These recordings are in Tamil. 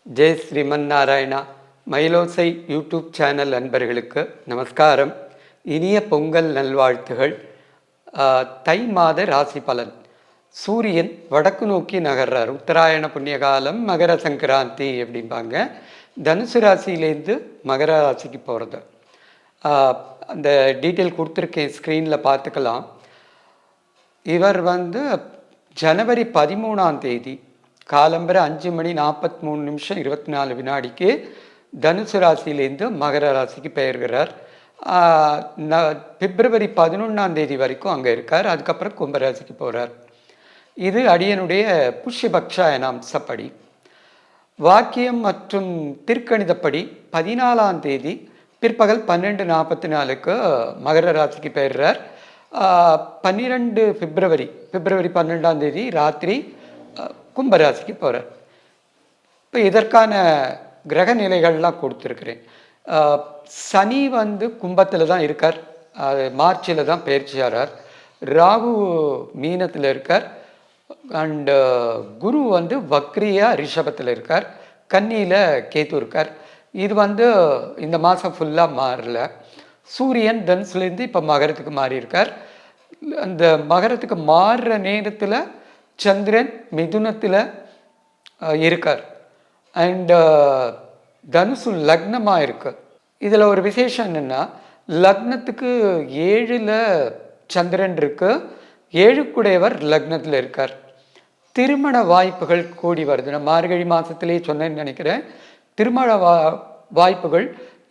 ஜெய் ஸ்ரீமன் நாராயணா. மயிலோசை யூடியூப் சேனல் அன்பர்களுக்கு நமஸ்காரம். இனிய பொங்கல் நல்வாழ்த்துகள். தை மாத ராசி பலன். சூரியன் வடக்கு நோக்கி நகர்றார். உத்தராயண புண்ணியகாலம், மகர சங்கராந்தி அப்படிம்பாங்க. தனுசு ராசியிலேருந்து மகர ராசிக்கு போகிறது. அந்த டீட்டெயில் கொடுத்துருக்கேன், ஸ்க்ரீனில் பார்த்துக்கலாம். இவர் ஜனவரி 13 காலம்பரை 5:43 24 தனுசு ராசியிலேருந்து மகர ராசிக்கு பெயர்கிறார். பிப்ரவரி 11 வரைக்கும் அங்கே இருக்கார். அதுக்கப்புறம் கும்பராசிக்கு போகிறார். இது அடியனுடைய புஷ்யபக்ஷாயன அம்சப்படி. வாக்கியம் மற்றும் திருக்கணிதப்படி 14 பிற்பகல் 12:44 மகர ராசிக்கு பெயர்கிறார். 12 பிப்ரவரி 12 ராத்திரி கும்பராசிக்கு போகிறார். இப்போ இதற்கான கிரக நிலைகள்லாம் கொடுத்துருக்குறேன். சனி கும்பத்தில் தான் இருக்கார். மார்ச்சில் தான் பயிற்சியாகிறார். ராகு மீனத்தில் இருக்கார். அண்டு குரு வக்ரியா ரிஷபத்தில் இருக்கார். கன்னியில் கேத்து இருக்கார். இது இந்த மாதம் ஃபுல்லாக மாறல. சூரியன் தனுசுலேருந்து இப்போ மகரத்துக்கு மாறி இருக்கார். அந்த மகரத்துக்கு மாறுற நேரத்தில் சந்திரன் மிதுனத்தில் இருக்கார். அண்டு தனுசு லக்னமாக இருக்கு. இதில் ஒரு விசேஷம் என்னென்னா, லக்னத்துக்கு 7ல் சந்திரன் இருக்கு. 7க்குடையவர் லக்னத்தில் இருக்கார். திருமண வாய்ப்புகள் கூடி வருது. நான் மார்கழி மாதத்திலேயே சொன்னேன்னு நினைக்கிறேன். திருமண வாய்ப்புகள்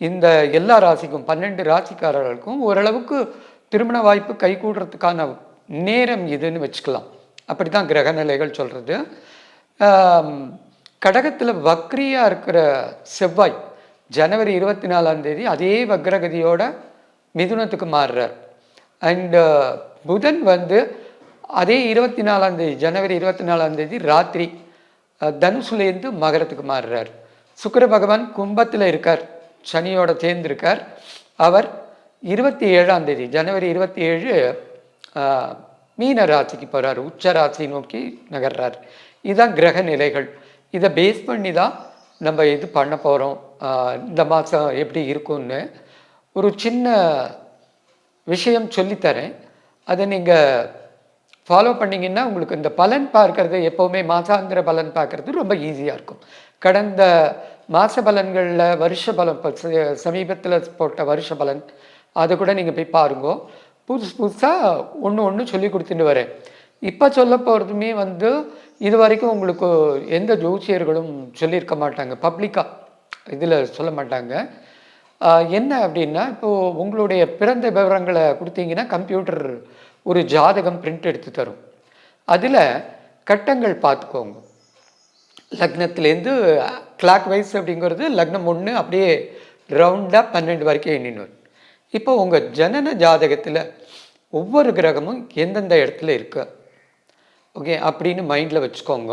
இந்த எல்லா ராசிக்கும் 12 ராசிக்காரர்களுக்கும் ஓரளவுக்கு திருமண வாய்ப்பு கைகூடுறதுக்கான நேரம் இதுன்னு வச்சுக்கலாம். அப்படி தான் கிரக நிலைகள் சொல்கிறது. கடகத்தில் வக்ரியாக இருக்கிற செவ்வாய் ஜனவரி 24 அதே வக்ரகதியோட மிதுனத்துக்கு மாறுறார். அண்டு புதன் அதே 24 ஜனவரி 24 ராத்திரி தனுசுலேருந்து மகரத்துக்கு மாறுறார். சுக்கிர பகவான் கும்பத்தில் இருக்கார், சனியோட சேர்ந்திருக்கார். அவர் 27 ஜனவரி 27 மீன ராசிக்கு போகிறார். உச்ச ராசி நோக்கி நகர்றார். இதுதான் கிரக நிலைகள். இதை பேஸ் பண்ணி தான் நம்ம இது பண்ண போகிறோம். இந்த மாதம் எப்படி இருக்கும்னு ஒரு சின்ன விஷயம் சொல்லித்தரேன். அதை நீங்கள் ஃபாலோ பண்ணிங்கன்னா உங்களுக்கு இந்த பலன் பார்க்கறது, எப்போவுமே மாசாந்திர பலன் பார்க்குறது ரொம்ப ஈஸியாக இருக்கும். கடந்த மாத பலன்களில் வருஷ பலன், சமீபத்தில் போட்ட வருஷ பலன், அதை கூட நீங்கள் போய் பாருங்கோ. புதுசாக ஒன்று சொல்லி கொடுத்துட்டு வரேன். இப்போ சொல்ல போகிறதுமே இது வரைக்கும் உங்களுக்கு எந்த ஜோசியர்களும் சொல்லியிருக்க மாட்டாங்க, பப்ளிக்காக இதில் சொல்ல மாட்டாங்க. என்ன அப்படின்னா, இப்போது உங்களுடைய பிறந்த விவரங்களை கொடுத்தீங்கன்னா கம்ப்யூட்டர் ஒரு ஜாதகம் பிரிண்ட் எடுத்து தரும். அதில் கட்டங்கள் பார்த்துக்கோங்க. லக்னத்துலேருந்து கிளாக் வைஸ் அப்படிங்கிறது லக்னம் 1 அப்படியே ரவுண்டாக 12 வரைக்கும் எண்ணினோம். இப்போ உங்கள் ஜனன ஜாதகத்தில் ஒவ்வொரு கிரகமும் எந்தெந்த இடத்துல இருக்கு, ஓகே அப்படின்னு மைண்டில் வச்சுக்கோங்க.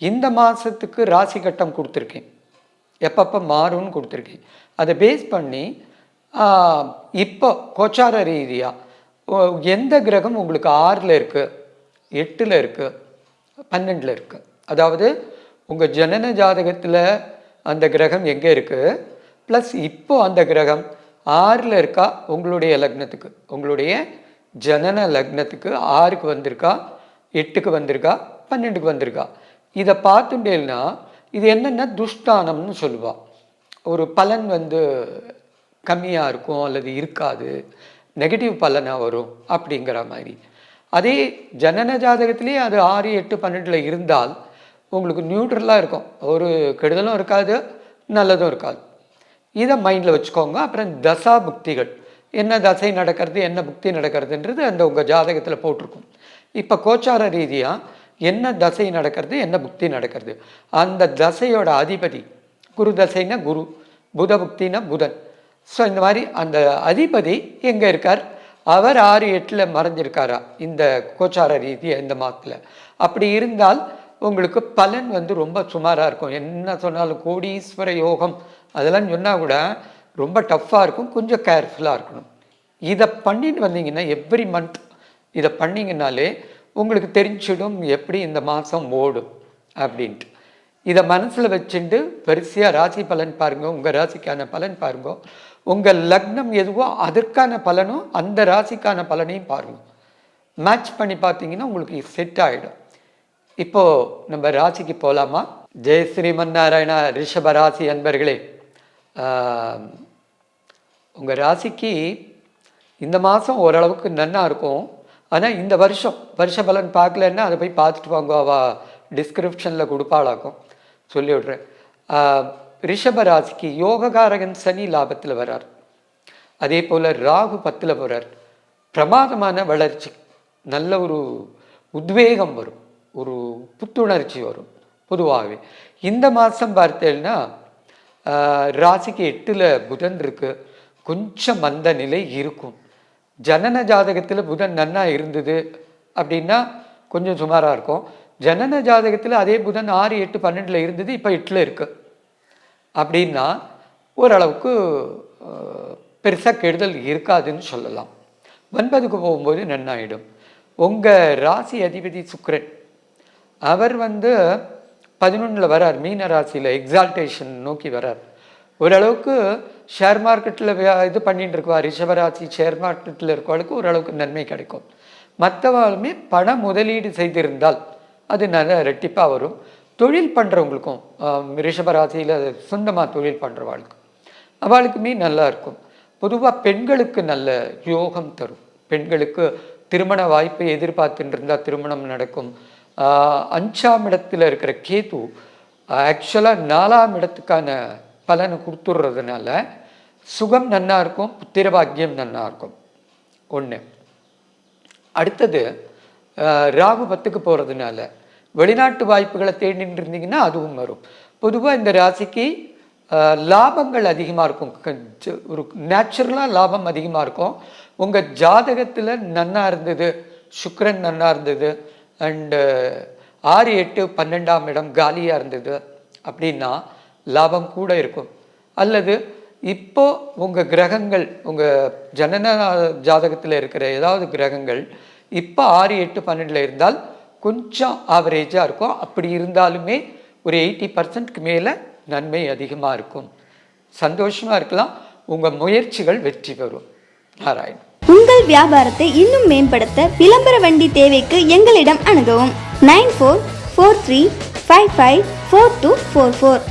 இந்த மாதத்துக்கு ராசி கட்டம் கொடுத்துருக்கேன், எப்பப்போ மாறும்னு கொடுத்துருக்கேன். அதை பேஸ் பண்ணி இப்போ கோச்சார ரீதியாக எந்த கிரகம் உங்களுக்கு 6ல் இருக்குது, 8ல் இருக்குது, 12ல் இருக்குது, அதாவது உங்கள் ஜனன ஜாதகத்தில் அந்த கிரகம் எங்கே இருக்குது, ப்ளஸ் இப்போ அந்த கிரகம் 6ல் இருக்கா, உங்களுடைய லக்னத்துக்கு, உங்களுடைய ஜனன லக்னத்துக்கு 6க்கு வந்திருக்கா, 8க்கு வந்திருக்கா, 12க்கு வந்திருக்கா. இதை பார்த்துட்டேன்னா இது என்னென்னா துஷ்டானம்னு சொல்லுவாள். ஒரு பலன் கம்மியாக இருக்கும் அல்லது இருக்காது, நெகட்டிவ் பலனாக வரும் அப்படிங்கிற மாதிரி. அதே ஜனன ஜாதகத்திலே அது 6, 8, 12ல் இருந்தால் உங்களுக்கு நியூட்ரலாக இருக்கும். ஒரு கெடுதலும் இருக்காது, நல்லதும் இருக்காது. இதை மைண்டில் வச்சுக்கோங்க. அப்புறம் தசா புக்திகள், என்ன தசை நடக்கிறது, என்ன புக்தி நடக்கிறதுன்றது அந்த உங்கள் ஜாதகத்தில் போட்டிருக்கும். இப்போ கோச்சார ரீதியாக என்ன தசை நடக்கிறது, என்ன புக்தி நடக்கிறது, அந்த தசையோட அதிபதி, குரு தசைன்னா குரு, புத புக்தினா புதன். ஸோ இந்த மாதிரி அந்த அதிபதி எங்கே இருக்கார், அவர் 6, 8ல் மறைஞ்சிருக்காரா இந்த கோச்சார ரீதியாக இந்த மாதத்தில். அப்படி இருந்தால் உங்களுக்கு பலன் ரொம்ப சுமாராக இருக்கும். என்ன சொன்னாலும் கோடீஸ்வர யோகம் அதெல்லாம் சொன்னால் கூட ரொம்ப டஃப்பாக இருக்கும். கொஞ்சம் கேர்ஃபுல்லாக இருக்கணும். இதை பண்ணிட்டு வந்தீங்கன்னா எவ்ரி மந்த் இதை பண்ணிங்கனாலே உங்களுக்கு தெரிஞ்சிடும் எப்படி இந்த மாதம் ஓடும் அப்படின்ட்டு. இதை மனசில் வச்சுட்டு வரிசையாக ராசி பலன் பாருங்க, உங்கள் ராசிக்கான பலன் பாருங்க, உங்கள் லக்னம் எதுவோ அதற்கான பலனும் அந்த ராசிக்கான பலனையும் பாருங்க. மேட்ச் பண்ணி பார்த்தீங்கன்னா உங்களுக்கு செட் ஆகிடும். இப்போது நம்ம ராசிக்கு போகலாமா? ஜெய் ஸ்ரீமன் நாராயணா. ரிஷப ராசி அன்பர்களே, உங்கள் ராசிக்கு இந்த மாதம் ஓரளவுக்கு நன்னா இருக்கும். ஆனால் இந்த வருஷ பலன் பார்க்கலன்னா அதை போய் பார்த்துட்டு வாங்க, அவள் டிஸ்கிரிப்ஷனில் கொடுப்பாளாக்கும், சொல்லி விட்றேன். ரிஷப ராசிக்கு யோககாரகன் சனி லாபத்தில் வர்றார். அதே போல் ராகு 10ல் போகிறார். பிரமாதமான வளர்ச்சி, நல்ல ஒரு உத்வேகம் வரும், ஒரு புத்துணர்ச்சி வரும். பொதுவாகவே இந்த மாதம் பார்த்தேன்னா ராசிக்கு 8ல் புதன் இருக்குது. கொஞ்சம் மந்த நிலை இருக்கும். ஜனன ஜாதகத்தில் புதன் நன்னா இருந்தது அப்படின்னா கொஞ்சம் சுமாராக இருக்கும். ஜனன ஜாதகத்தில் அதே புதன் 6, 8, 12 இருந்தது, இப்போ 8ல் இருக்குது அப்படின்னா ஓரளவுக்கு பெருசாக கெடுதல் இருக்காதுன்னு சொல்லலாம். 9க்கு போகும்போது நன்னாயிடும். உங்கள் ராசி அதிபதி சுக்கிரன், அவர் 11ல் வரார், மீன ராசியில் எக்ஸால்டேஷன் நோக்கி வரார். ஓரளவுக்கு ஷேர் மார்க்கெட்டில் இது பண்ணிட்டு இருக்குவா, ரிஷபராசி ஷேர் மார்க்கெட்டில் இருக்கவளுக்கு ஓரளவுக்கு நன்மை கிடைக்கும். மற்றவாளுமே பண முதலீடு செய்திருந்தால் அது நல்ல ரெட்டிப்பாக வரும். தொழில் பண்ணுறவங்களுக்கும் ரிஷபராசியில் சொந்தமாக தொழில் பண்ணுறவாளுக்கும் அவளுக்குமே நல்லா இருக்கும். பொதுவாக பெண்களுக்கு நல்ல யோகம் தரும். பெண்களுக்கு திருமண வாய்ப்பை எதிர்பார்த்துட்டு இருந்தால் திருமணம் நடக்கும். 5ஆம் இடத்துல இருக்கிற கேது ஆக்சுவலாக 4ஆம் இடத்துக்கான பலனை கொடுத்துடுறதுனால சுகம் நன்னா இருக்கும், புத்திரபாக்கியம் நன்னா இருக்கும். ஒன்று. அடுத்தது ராகு 10க்கு போகிறதுனால வெளிநாட்டு வாய்ப்புகளை தேடிட்டு இருந்தீங்கன்னா அதுவும் வரும். பொதுவாக இந்த ராசிக்கு லாபங்கள் அதிகமாக இருக்கும். ஒரு நேச்சுரலாக லாபம் அதிகமாக இருக்கும். உங்கள் ஜாதகத்தில் நன்னா இருந்தது, சுக்கிரன் நன்னா இருந்தது, அண்டு 6, 8, 12ஆம் இடம் காலியாக இருந்தது அப்படின்னா லாபம் கூட இருக்கும். அல்லது இப்போ உங்கள் கிரகங்கள், உங்கள் ஜனன ஜாதகத்தில் இருக்கிற ஏதாவது கிரகங்கள் இப்போ 6, 8, 12 இருந்தால் கொஞ்சம் ஆவரேஜாக இருக்கும். அப்படி இருந்தாலுமே ஒரு 80%க்கு மேலே நன்மை அதிகமாக இருக்கும். சந்தோஷமாக இருக்கலாம். உங்கள் முயற்சிகள் வெற்றி பெறும். நாராயண். உங்கள் வியாபாரத்தை இன்னும் மேம்படுத்த விளம்பர வண்டி தேவைக்கு எங்களிடம் அணுகவும். 9443554244.